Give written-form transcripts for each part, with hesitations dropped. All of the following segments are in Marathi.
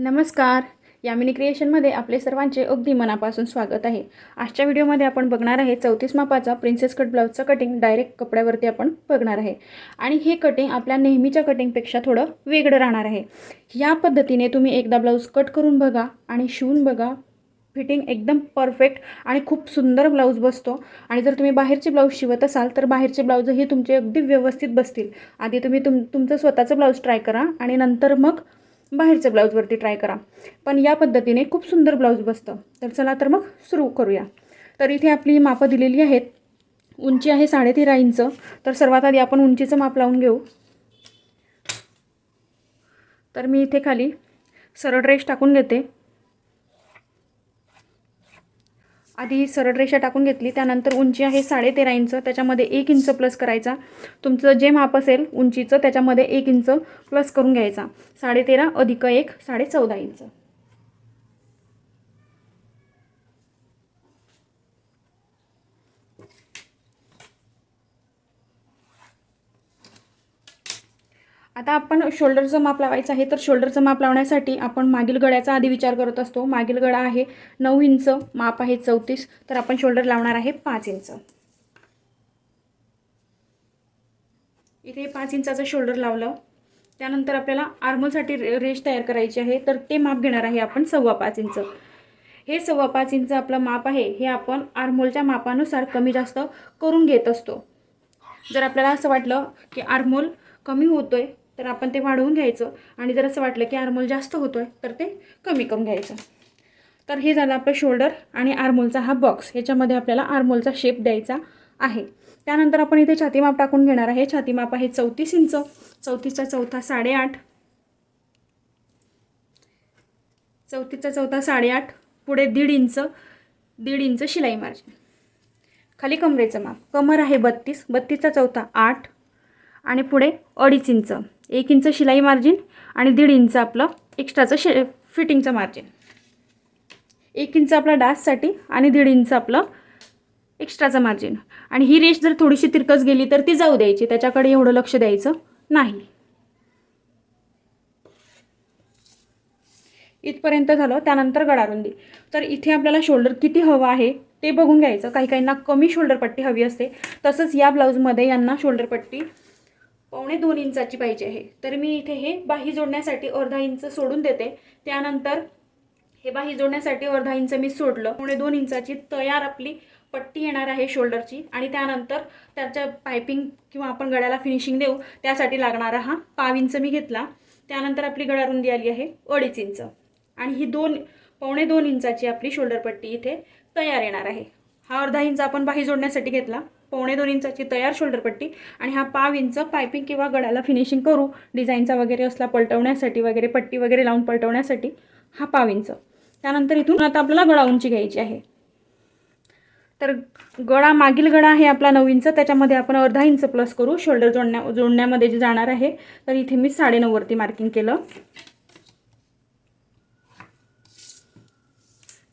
नमस्कार. यामिनी क्रिएशनमध्ये आपले सर्वांचे अगदी मनापासून स्वागत आहे. आजच्या व्हिडिओमध्ये आपण बघणार आहे 34 मापाचा प्रिन्सेस कट ब्लाउजचा कटिंग डायरेक्ट कपड्यावरती आपण बघणार आहे. आणि हे कटिंग आपल्या नेहमीच्या कटिंगपेक्षा थोडं वेगळं राहणार आहे. या पद्धतीने तुम्ही एकदा ब्लाऊज कट करून बघा आणि शिवून बघा. फिटिंग एकदम परफेक्ट आणि खूप सुंदर ब्लाऊज बसतो. आणि जर तुम्ही बाहेरचे ब्लाऊज शिवत असाल तर बाहेरचे ब्लाऊजही तुमचे अगदी व्यवस्थित बसतील. आधी तुम्ही तुमचं स्वतःचं ब्लाऊज ट्राय करा आणि नंतर मग बाहेरच्या ब्लाऊजवरती ट्राय करा. पण या पद्धतीने खूप सुंदर ब्लाऊज बसतं. तर चला तर मग सुरू करूया. तर इथे आपली मापं दिलेली आहेत. उंची आहे 13.5 इंच. तर सर्वात आधी आपण उंचीचं माप लावून घेऊ. तर मी इथे खाली सरळ रेष टाकून घेते. आधी सरळ रेषा टाकून घेतली, त्यानंतर उंची आहे 13.5 इंच, त्याच्यामध्ये 1 इंच प्लस करायचा. तुमचं जे माप असेल उंचीचं त्याच्यामध्ये 1 इंच प्लस करून घ्यायचा. 13.5 अधिक 1 14.5 इंच. आता आपण शोल्डरचं माप लावायचं आहे. तर शोल्डरचं माप लावण्यासाठी आपण मागील गळ्याचा आधी विचार करत असतो. मागील गळा आहे 9 इंच, माप आहे 34. तर आपण शोल्डर लावणार आहे 5 इंच. इथे 5 इंचाचं शोल्डर लावलं. त्यानंतर आपल्याला आर्मोलसाठी रेष तयार करायची आहे. तर ते माप घेणार आहे आपण 5.25 इंच. हे 5.25 इंच आपलं माप आहे. हे आपण आर्मोलच्या मापानुसार कमी जास्त करून घेत असतो. जर आपल्याला असं वाटलं की आर्मोल कमी होतोय तर आपण ते वाढवून घ्यायचं, आणि जर असं वाटलं की आर्मोल जास्त होतोय तर ते कमी करून घ्यायचं. तर हे झालं आपलं शोल्डर आणि आर्मोलचा हा बॉक्स. याच्यामध्ये आपल्याला आर्मोलचा शेप द्यायचा आहे. त्यानंतर आपण इथे छाती माप टाकून घेणार आहे. छाती माप आहे 34 इंच. 34चा चौथा 8.5. 34चा चौथा 8.5. पुढे 1.5 इंच. 1.5 इंच शिलाई मार्जिन. खाली कमरेचं माप. कमर आहे 32. 32चा चौथा 8 आणि पुढे 2.5 इंच. 1 इंच शिलाई मार्जिन आणि 1.5 इंच आपलं एक्स्ट्राचं फिटिंगचं मार्जिन. 1 इंच आपला डाससाठी आणि 1.5 इंच आपलं एक्स्ट्राचं मार्जिन. आणि ही रेष जर थोडीशी तिरकस गेली तर ती जाऊ द्यायची, त्याच्याकडे एवढं लक्ष द्यायचं नाही. इथपर्यंत झालं. त्यानंतर गळारुंदी. तर इथे आपल्याला शोल्डर किती हवं आहे ते बघून घ्यायचं. काही काहींना कमी शोल्डर पट्टी हवी असते. तसंच या ब्लाऊजमध्ये यांना शोल्डर पट्टी 1.25 इंचाची पाहिजे आहे. तर मी इथे हे बाही जोडण्यासाठी 1/2 इंच सोडून देते. त्यानंतर हे बाही जोडण्यासाठी 1/2 इंच मी सोडलं. 1.25 इंचाची तयार आपली पट्टी येणार आहे शोल्डरची. आणि त्यानंतर त्याच्या पायपिंग किंवा आपण गळ्याला फिनिशिंग देऊ त्यासाठी लागणारा हा 1/2 इंच मी घेतला. त्यानंतर आपली गळारुंदी आली आहे 2.5 इंच. आणि ही 1.25 इंचाची आपली शोल्डर पट्टी इथे तयार येणार आहे. हा 1/2 इंच आपण बाही जोडण्यासाठी घेतला. 1.25 इंचाची तयार शोल्डर पट्टी आणि हा 1/2 इंच पायपिंग किंवा गळ्याला फिनिशिंग करू डिझाईनचा वगैरे असला पलटवण्यासाठी वगैरे पट्टी वगैरे लावून पलटवण्यासाठी हा 1/2 इंच. त्यानंतर इथून आता आपल्याला गळा उंची घ्यायची आहे. तर गळा मागील गळा आहे आपला 9 इंच, त्याच्यामध्ये आपण 1/2 इंच प्लस करू शोल्डर जोडण्यामध्ये जे जाणार आहे. तर इथे मी 9.5 वरती मार्किंग केलं.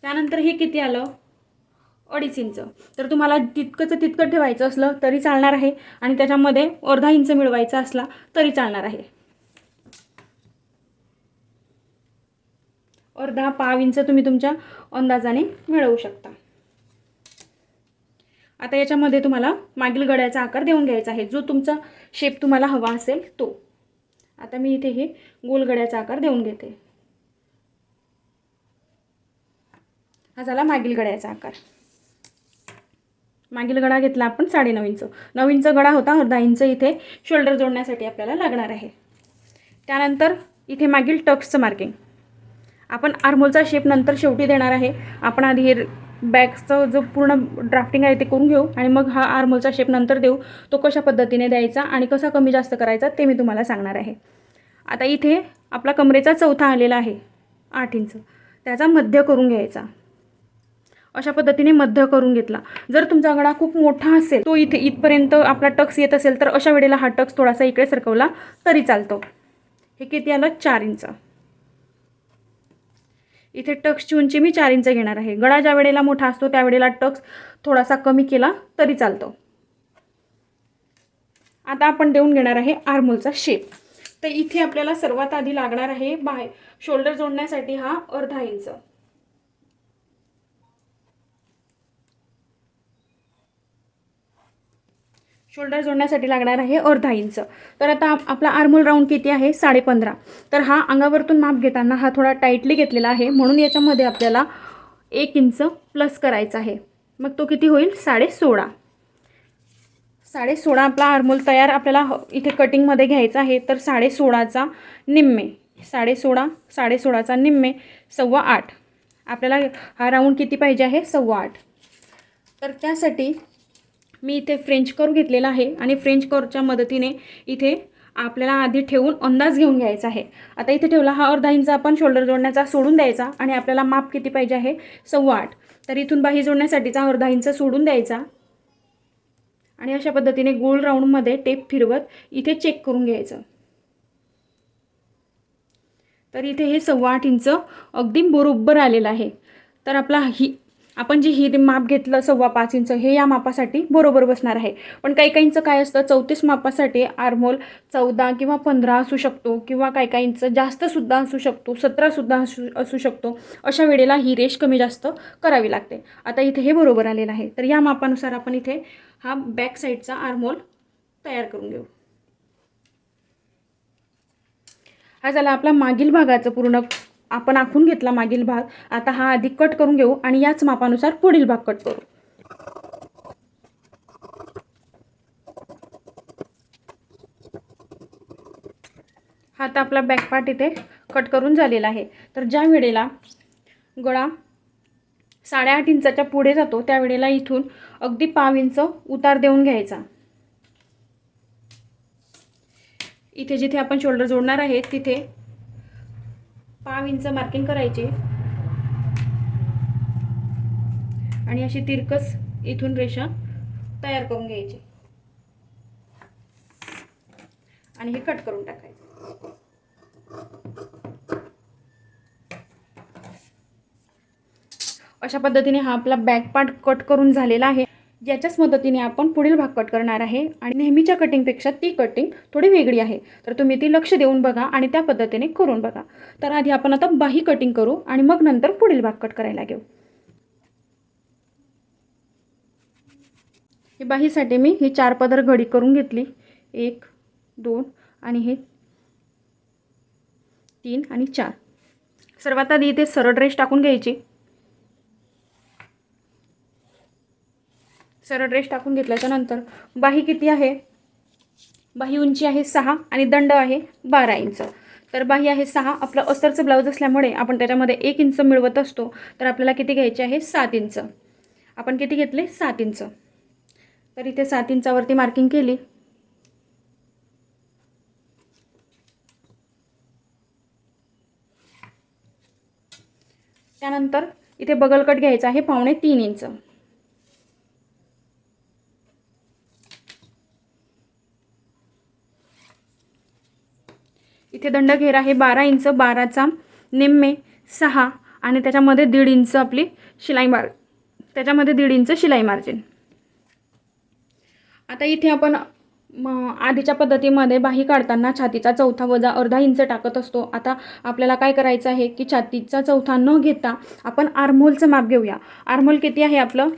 त्यानंतर हे किती आलं 2.5 इंच. तर तुम्हाला तितकं ठेवायचं असलं तरी चालणार आहे आणि त्याच्यामध्ये 1/2 इंच मिळवायचा असला तरी चालणार आहे. 1/2 इंच तुम्ही तुमच्या अंदाजाने मिळवू शकता. आता याच्यामध्ये तुम्हाला मागील गळ्याचा आकार देऊन घ्यायचा आहे, जो तुमचा शेप तुम्हाला हवा असेल तो. आता मी इथे हे गोल गळ्याचा आकार देऊन घेते. हा झाला मागील गळ्याचा आकार. मागील गळा घेतला आपण 9.5 इंच. 9 इंच गळा होता. 1/2 इंच इथे शोल्डर जोडण्यासाठी आपल्याला लागणार आहे. त्यानंतर इथे मागील टक्सचं मार्किंग. आपण आर्मोलचा शेप नंतर शेवटी देणार आहे. आपण आधी हे बॅकचं जो पूर्ण ड्राफ्टिंग आहे ते करून घेऊ आणि मग हा आर्मोलचा शेप नंतर देऊ. तो कशा पद्धतीने द्यायचा आणि कसा कमी जास्त करायचा ते मी तुम्हाला सांगणार आहे. आता इथे आपला कमरेचा चौथा आलेला आहे 8 इंच. त्याचा मध्य करून घ्यायचा. अशा पद्धतीने मध्य करून घेतला. जर तुमचा गळा खूप मोठा असेल, तो इथपर्यंत आपला टक्स येत असेल तर अशा वेळेला हा टक्स थोडासा इकडे सरकवला तरी चालतो. हे किती आलं 4 इंच. इथे टक्सची उंची मी 4 इंच घेणार आहे. गळा ज्या वेळेला मोठा असतो त्यावेळेला टक्स थोडासा कमी केला तरी चालतो. आता आपण देऊन घेणार आहे आर्मोलचा शेप. तर इथे आपल्याला सर्वात आधी लागणार आहे बाहेर शोल्डर जोडण्यासाठी हा अर्धा इंच. शोल्डर जोडण्यासाठी लागणार आहे अर्धा इंच. तर आता आपला आर्महोल राऊंड किती आहे 15.5. तर हा अंगावरतून माप घेताना हा थोडा टाईटली घेतलेला आहे, म्हणून याच्यामध्ये आपल्याला 1 इंच प्लस करायचा आहे. मग तो किती होईल 16.5. 16.5 आपला आर्महोल तयार आपल्याला इथे कटिंगमध्ये घ्यायचा आहे. तर 16.5चा निम्मे 16.5चा निम्मे 8.25. आपल्याला हा राऊंड किती पाहिजे आहे 8.25. तर त्यासाठी मी इथे फ्रेंच कर्व घेतलेला आहे आणि फ्रेंच कर्वच्या मदतीने इथे आपल्याला आधी ठेवून अंदाज घेऊन घ्यायचा आहे. आता इथे ठेवला हा अर्धा इंच आपण शोल्डर जोडण्याचा सोडून द्यायचा आणि आपल्याला माप किती पाहिजे आहे 8.25. तर इथून बाही जोडण्यासाठीचा अर्धा इंच सोडून द्यायचा आणि अशा पद्धतीने गोल राऊंडमध्ये टेप फिरवत इथे चेक करून घ्यायचं. तर इथे हे 8.25 इंच अगदी बरोबर आलेलं आहे. तर आपला आपण जी माप घेतलं 5.25 इंच हे या मापासाठी बरोबर बसणार आहे. पण काहींचं काय असतं 34 मापासाठी आर्महोल 14 किंवा 15 असू शकतो किंवा काहींचं जास्तसुद्धा असू शकतो 17सुद्धा असू शकतो. अशा वेळेला ही रेष कमी जास्त करावी लागते. आता इथे हे बरोबर आलेलं आहे. तर या मापानुसार आपण इथे हा बॅक साईडचा आर्महोल तयार करून घेऊ. हा झाला आपला मागील भागाचं पूर्ण आपण आखून घेतला मागील भाग. आता हा आधी कट करून घेऊ आणि याच मापानुसार पुढील भाग कट करू. हा आता आपला बॅक पार्ट इथे कट करून झालेला आहे. तर ज्या वेळेला गळा 8.5 इंचाच्या पुढे जातो त्या वेळेला इथून अगदी 1/2 इंच उतार देऊन घ्यायचा. इथे जिथे आपण शोल्डर जोडणार आहे तिथे 1/2 इंच मार्किंग करायची आणि अशी तिरकस इथून रेषा तयार करून घ्यायची आणि हे कट करून टाकायचं. अशा पद्धतीने हा आपला बॅक पार्ट कट करून झालेला आहे. याच्याच मदतीने आपण पुढील भाग कट करणार आहे आणि नेहमीच्या कटिंगपेक्षा ती कटिंग थोडी वेगळी आहे. तर तुम्ही ती लक्ष देऊन बघा आणि त्या पद्धतीने करून बघा. तर आधी आपण आता बाही कटिंग करू आणि मग नंतर पुढील भाग कट करायला घेऊ. ही बाहीसाठी मी ही 4 पदर घडी करून घेतली. 1 2 आणि हे 3 आणि 4. सर्वात आधी इथे सरळ रेष टाकून घ्यायची. सरळ रेष टाकून घेतल्याच्या नंतर बाही किती आहे बाही उंची आहे 6 आणि दंड आहे 12 इंच. तर बाही आहे 6. आपलं अस्तरचं ब्लाऊज असल्यामुळे आपण त्याच्यामध्ये 1 इंच मिळवत असतो. तर आपल्याला किती घ्यायचे आहे 7 इंच. आपण किती घेतले 7 इंच. तर इथे 7 इंचावरती मार्किंग केली. त्यानंतर इथे बगल कट घ्यायचा आहे 2.25 इंच. इथे दंड घेर आहे 12 इंच. 12चा निम्मे 6 आणि त्याच्यामध्ये 1.5 इंच आपली शिलाई त्याच्यामध्ये 1.5 इंच शिलाई मार्जिन. आता इथे आपण आधीच्या पद्धतीमध्ये बाही काढताना छातीचा चौथा वजा अर्धा इंच टाकत असतो. आता आपल्याला काय करायचं आहे की छातीचा चौथा न घेता आपण आर्महोलचं माप घेऊया. आर्महोल किती आहे आपलं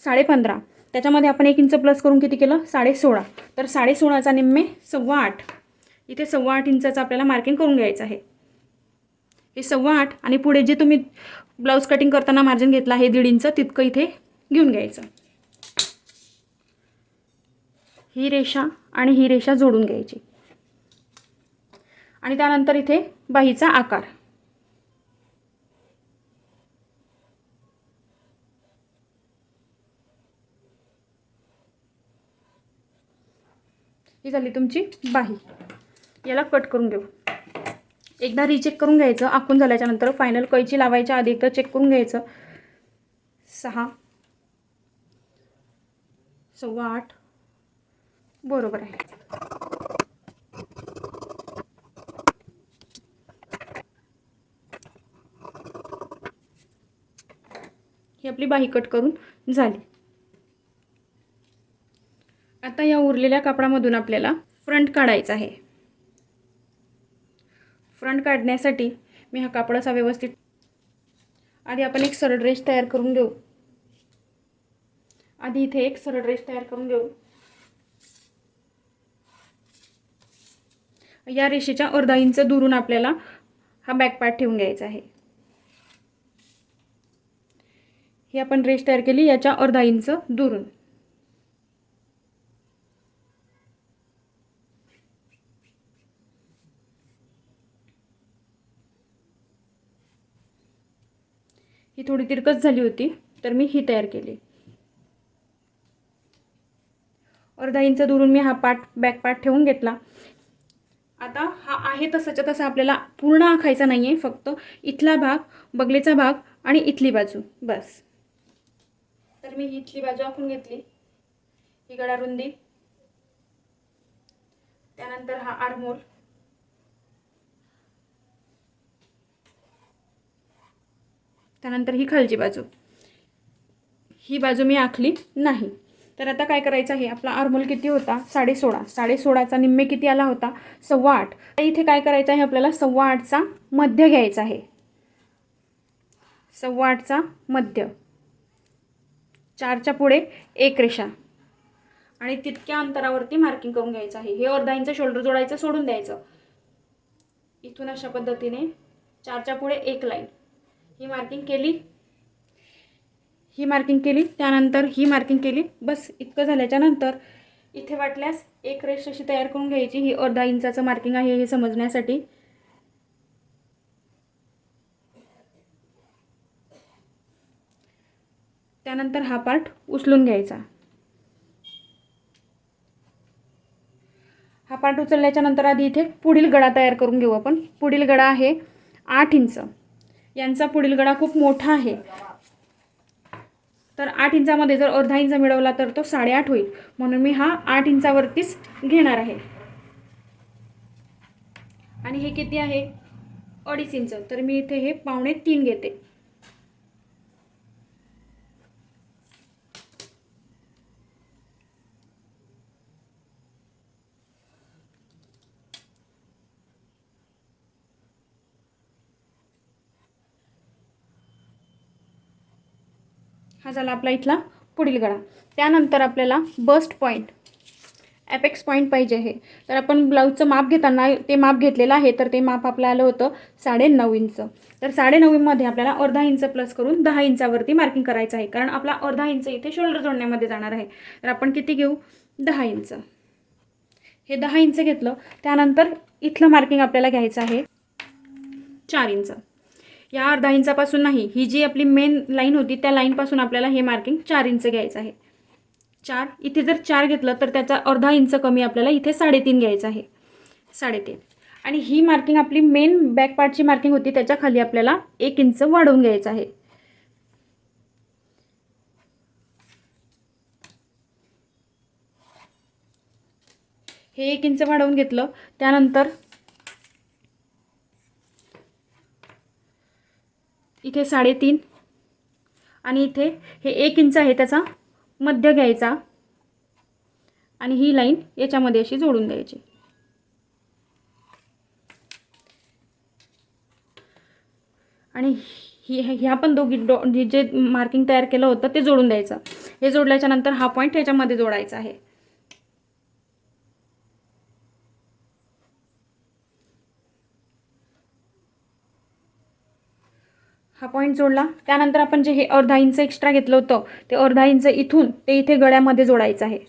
15.5. त्याच्यामध्ये आपण 1 इंच प्लस करून किती केलं 16.5. तर 16.5चा निम्मे 8.25. इथे 8.25 इंचाचं आपल्याला मार्किंग करून घ्यायचं आहे. हे 8.25 आणि पुढे जे तुम्ही ब्लाऊज कटिंग करताना मार्जिन घेतला आहे 1.5 इंच तितकं इथे घेऊन घ्यायचं. ही रेषा आणि ही रेषा जोडून घ्यायची आणि त्यानंतर इथे बाहीचा आकार. ही झाली तुमची बाही. याला कट करून घेऊ. एकदा रीचेक करून घ्यायचं. आखून झाल्याच्या नंतर फायनल कैची लावायच्या आधी एकदा चेक करून घ्यायचं. 6 8.25 बरोबर आहे. ही आपली बाही कट करून झाली. आता या उरलेल्या कापडामधून आपल्याला फ्रंट काढायचा आहे. फ्रंट काढण्यासाठी मी हा कापड असा व्यवस्थित, आधी आपण एक सरळ रेष तयार करून घेऊ. आधी इथे एक सरळ रेष तयार करून घेऊ. या रेषेच्या अर्धा इंच दुरून आपल्याला हा बॅक पार्ट ठेवून घ्यायचा आहे. ही आपण रेष तयार केली याच्या अर्धा इंच दुरून. ही थोडी तिरकस झाली होती तर मी ही तयार केली. अर्धा इंच दुरून मी हा पार्ट बॅक पार्ट ठेवून घेतला. आता हा आहे तसाच्या तसा आपल्याला पूर्ण आखायचा नाहीये, फक्त इथला भाग, बगलेचा भाग आणि इथली बाजू बस. तर मी इथली बाजू आखून घेतली. ही गळा रुंदी, त्यानंतर हा आर्महोल, त्यानंतर ही खालची बाजू. ही बाजू मी आखली नाही. तर आता काय करायचं आहे, आपला आर्महोल किती होता 16.5. 16.5चा निम्मे किती आला होता 8.25. इथे काय करायचं आहे, आपल्याला 8.25चा मध्य घ्यायचा आहे. 8.25चा मध्य, 4च्या पुढे एक रेषा आणि तितक्या अंतरावरती मार्किंग करून घ्यायचं आहे. हे अर्धा इंच शोल्डर जोडायचं, सोडून द्यायचं. इथून अशा पद्धतीने 4च्या पुढे एक लाईन, ही मार्किंग केली, ही मार्किंग केली, त्यानंतर ही मार्किंग केली. बस इतकं झाल्याच्या नंतर इथे वाटल्यास एक रेष अशी तयार करून घ्यायची. ही अर्धा इंचाचं मार्किंग आहे हे समजण्यासाठी. त्यानंतर हा पार्ट उचलून घ्यायचा. हा पार्ट उचलल्याच्या नंतर आधी इथे पुढील गळा तयार करून घेऊ आपण. पुढील गळा आहे 8 इंच. यांचा पुढील गळा खूप मोठा आहे, तर 8 इंचामध्ये जर अर्धा इंच मिळवला तर तो 8.5 होईल. म्हणून मी हा 8 इंचावरतीच घेणार आहे. आणि हे किती आहे 2.5 इंच, तर मी इथे हे 2.25 घेते. हा झाला आपला इथला पुढील गळा. त्यानंतर आपल्याला बस्ट पॉईंट, ॲपेक्स पॉईंट पाहिजे आहे. तर आपण ब्लाऊजचं माप घेताना ते माप घेतलेलं आहे, तर ते माप आपलं आलं होतं 9.5 इंच. तर 9.5 मध्ये आपल्याला अर्धा इंच प्लस करून 10 इंचावरती मार्किंग करायचं आहे, कारण आपला अर्धा इंच इथे शोल्डर जोडण्यामध्ये जाणार आहे. तर आपण किती घेऊ 10 इंच. हे 10 इंच घेतलं. त्यानंतर इथलं मार्किंग आपल्याला घ्यायचं आहे 4 इंच. या अर्धा इंचापासून नाही, ही जी आपली मेन लाईन होती त्या लाईनपासून आपल्याला हे मार्किंग 4 इंच घ्यायचं आहे. 4, इथे जर 4 घेतलं तर त्याचा अर्धा इंच कमी आपल्याला इथे 3.5 घ्यायचं आहे. 3.5. आणि ही मार्किंग आपली मेन बॅक पार्टची मार्किंग होती, त्याच्या खाली आपल्याला 1 इंच वाढवून घ्यायचं आहे. हे 1 इंच वाढवून घेतलं. त्यानंतर इथे 3.5 आणि इथे हे 1 इंच आहे त्याचा मध्य घ्यायचा आणि ही लाईन याच्यामध्ये अशी जोडून द्यायची. आणि ह्या पण दोघी जे मार्किंग तयार केलं होतं ते जोडून द्यायचं. हे जोडल्याच्या नंतर हा पॉईंट याच्यामध्ये जोडायचा आहे. हा पॉईंट जोडला. त्यानंतर आपण जे हे अर्धा इंच एक्स्ट्रा घेतलं होतं ते अर्धा इंच इथून ते इथे गळ्यामध्ये जोडायचं आहे.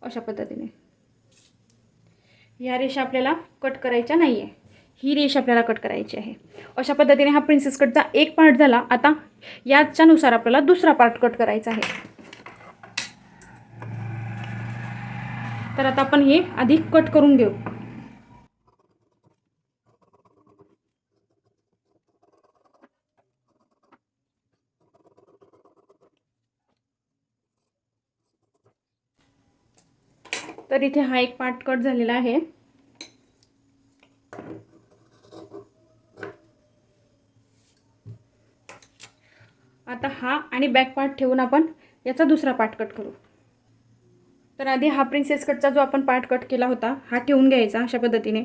अशा पद्धतीने या रेषा आपल्याला कट करायच्या नाही आहे, ही रेष आपल्याला कट करायची आहे. अशा पद्धतीने हा प्रिन्सेस कटचा एक पार्ट झाला. आता याच्यानुसार आपल्याला दुसरा पार्ट कट करायचा आहे. तर आता आपण हे आधी कट करून घेऊ. तर इथे हा एक पार्ट कट झालेला आहे. आता हा आणि बॅक पार्ट ठेवून आपण याचा दुसरा पार्ट कट करू. तर आधी हा प्रिन्सेस कटचा जो आपण पार्ट कट केला होता हा ठेवून घ्यायचा अशा पद्धतीने.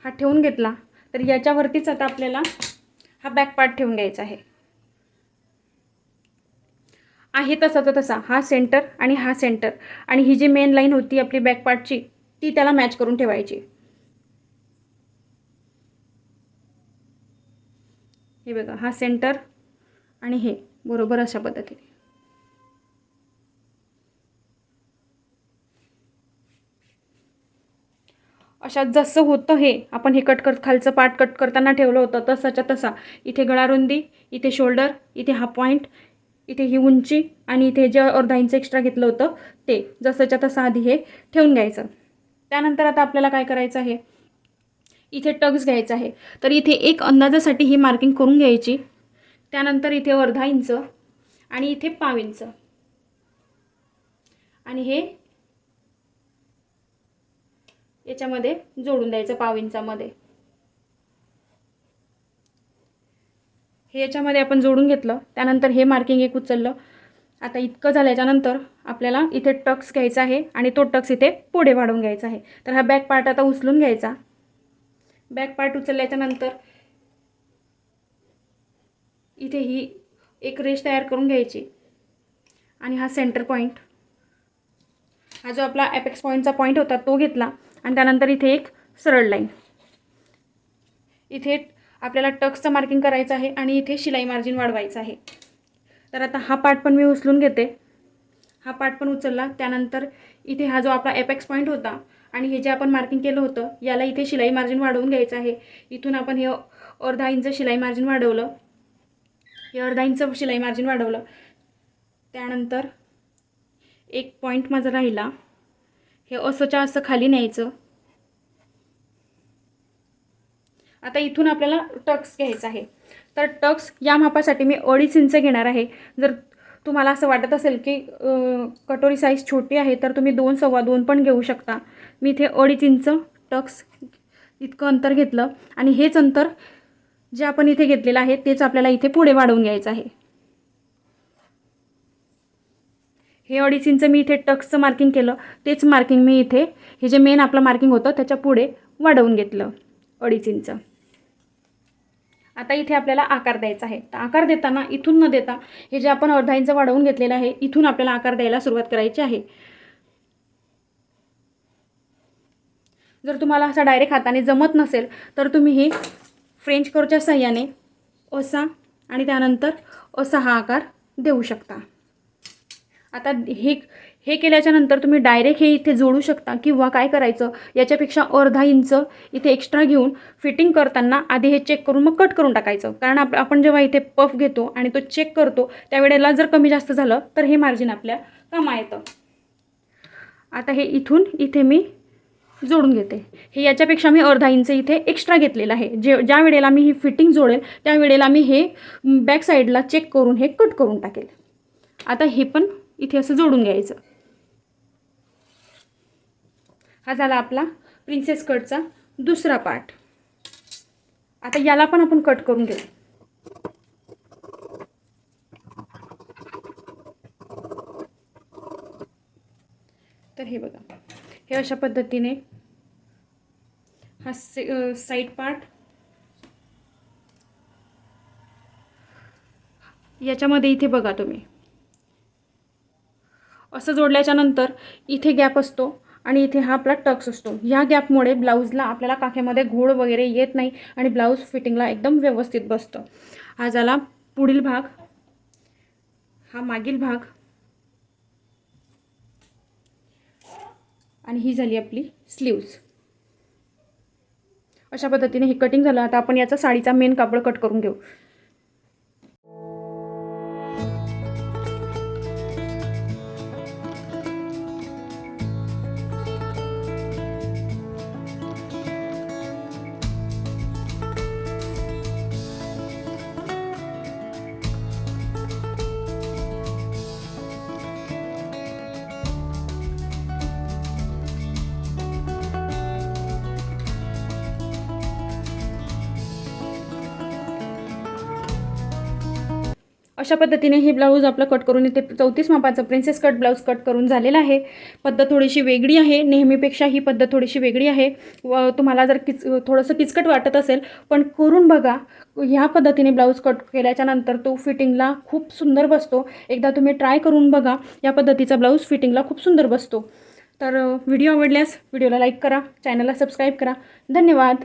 हा ठेवून घेतला तर याच्यावरतीच आता आपल्याला हा बॅक पार्ट ठेवून घ्यायचा आहे तसाचा तसा हा सेंटर आणि हा सेंटर, आणि ही जी मेन लाईन होती आपली बॅक पार्टची ती त्याला मॅच करून ठेवायची. हे बघा, हा सेंटर आणि हे बरोबर अशा पद्धतीने. अशा जसं होतं हे आपण हे खालचं पार्ट कट करताना ठेवलं होतं तसाच्या तसा इथे गळारुंदी, इथे शोल्डर, इथे हा पॉईंट, इथे ही उंची आणि इथे जे अर्धा इंच एक्स्ट्रा घेतलं होतं ते जसंच्या तसं आधी हे ठेवून घ्यायचं. त्यानंतर आता आपल्याला काय करायचं आहे, इथे टक्स घ्यायचा आहे. तर इथे एक अंदाजासाठी ही मार्किंग करून घ्यायची. त्यानंतर इथे अर्धा इंच आणि इथे पाव इंच आणि हे याच्यामध्ये जोडून द्यायचं पाव इंचामध्ये. हे याच्यामध्ये आपण जोडून घेतलं. त्यानंतर हे मार्किंग एक उचललं. आता इतकं झाल्याच्यानंतर आपल्याला इथे टक्स घ्यायचा आहे आणि तो टक्स इथे पुढे वाढवून घ्यायचा आहे. तर हा बॅक पार्ट आता उचलून घ्यायचा. बॅक पार्ट उचलल्याच्यानंतर इथे ही एक रेष तयार करून घ्यायची आणि हा सेंटर पॉईंट, हा जो आपला ॲपेक्स पॉईंटचा पॉईंट होता तो घेतला आणि त्यानंतर इथे एक सरळ लाईन. इथे आपल्याला टक्सचं मार्किंग करायचं आहे आणि इथे शिलाई मार्जिन वाढवायचं आहे. तर आता हा पार्ट पण मी उचलून घेते. हा पार्ट पण उचलला. त्यानंतर इथे हा जो आपला ॲपेक्स पॉईंट होता आणि हे जे आपण मार्किंग केलं होतं याला इथे शिलाई मार्जिन वाढवून घ्यायचं आहे. इथून आपण हे अर्धा इंच शिलाई मार्जिन वाढवलं, हे अर्धा इंच शिलाई मार्जिन वाढवलं. त्यानंतर एक पॉईंट माझा राहिला, हे असंच्या असं खाली न्यायचं. आता इथून आपल्याला टक्स घ्यायचा आहे. तर टक्स या मापासाठी मी 2.5 इंच घेणार आहे. जर तुम्हाला असं वाटत असेल की कटोरी साईज छोटी आहे तर तुम्ही 2, 2.25 पण घेऊ शकता. मी इथे 2.5 इंच टक्स इतकं अंतर घेतलं आणि हेच अंतर जे आपण इथे घेतलेलं आहे तेच आपल्याला इथे पुढे वाढवून घ्यायचं आहे. हे 2.5 इंच मी इथे टक्सचं मार्किंग केलं, तेच मार्किंग मी इथे हे जे मेन आपलं मार्किंग होतं त्याच्या पुढे वाढवून घेतलं 2.5 इंच. आता इथे आपल्याला आकार द्यायचा आहे. तर आकार देताना इथून न देता हे जे आपण अर्धा इंच वाढवून घेतलेलं आहे इथून आपल्याला आकार द्यायला सुरुवात करायची आहे. जर तुम्हाला असा डायरेक्ट हाताने जमत नसेल तर तुम्ही हे फ्रेंच कर्वच्या साहाय्याने असा आणि त्यानंतर असा हा आकार देऊ शकता. आता हे केल्याच्या नंतर तुम्ही डायरेक्ट हे इथे जोडू शकता किंवा काय करायचं, याच्यापेक्षा अर्धा इंच इथे एक्स्ट्रा घेऊन फिटिंग करताना आधी हे चेक करून मग कट करून टाकायचं. कारण आपण जेव्हा इथे पफ घेतो आणि तो चेक करतो त्यावेळेला जर कमी जास्त झालं तर हे मार्जिन आपल्या कामा येतं. आता हे इथून इथे मी जोडून घेते. हे याच्यापेक्षा मी अर्धा इंच इथे एक्स्ट्रा घेतलेलं आहे. ज्या वेळेला मी ही फिटिंग जोडेल त्यावेळेला मी हे बॅक साईडला चेक करून हे कट करून टाकेल. आता हे पण इथे असं जोडून घ्यायचं. हा झाला आपला प्रिन्सेस कटचा दुसरा पार्ट. आता याला पण आपण कट करून घेऊ. तर हे बघा, हे अशा पद्धतीने हा साईड पार्ट, याच्यामध्ये इथे बघा तुम्ही असं जोडल्याच्या नंतर इथे गॅप असतो आणि इथे हा आपला टक्स असतो. ह्या गॅपमुळे ब्लाऊजला आपल्याला काखेमध्ये घोळ वगैरे येत नाही आणि ब्लाऊज फिटिंगला एकदम व्यवस्थित बसतं. हा झाला पुढील भाग, हा मागील भाग आणि ही झाली आपली स्लीव्ज. अशा पद्धतीने हे कटिंग झालं. आता आपण याचा साडीचा मेन कापड कट करून घेऊ. अशा पद्धतीने हे ब्लाऊज आपलं कट करून इथे 34 मापाचं प्रिन्सेस कट ब्लाऊज कट करून झालेलं आहे. पद्धत थोडीशी वेगळी आहे, नेहमीपेक्षा ही पद्धत थोडीशी वेगळी आहे. व तुम्हाला जर थोडंसं किचकट वाटत असेल पण करून बघा. ह्या पद्धतीने ब्लाऊज कट केल्याच्या नंतर तो फिटिंगला खूप सुंदर बसतो. एकदा तुम्ही ट्राय करून बघा. या पद्धतीचा ब्लाऊज फिटिंगला खूप सुंदर बसतो. तर व्हिडिओ आवडल्यास व्हिडिओला लाईक करा, चॅनलला सबस्क्राईब करा. धन्यवाद.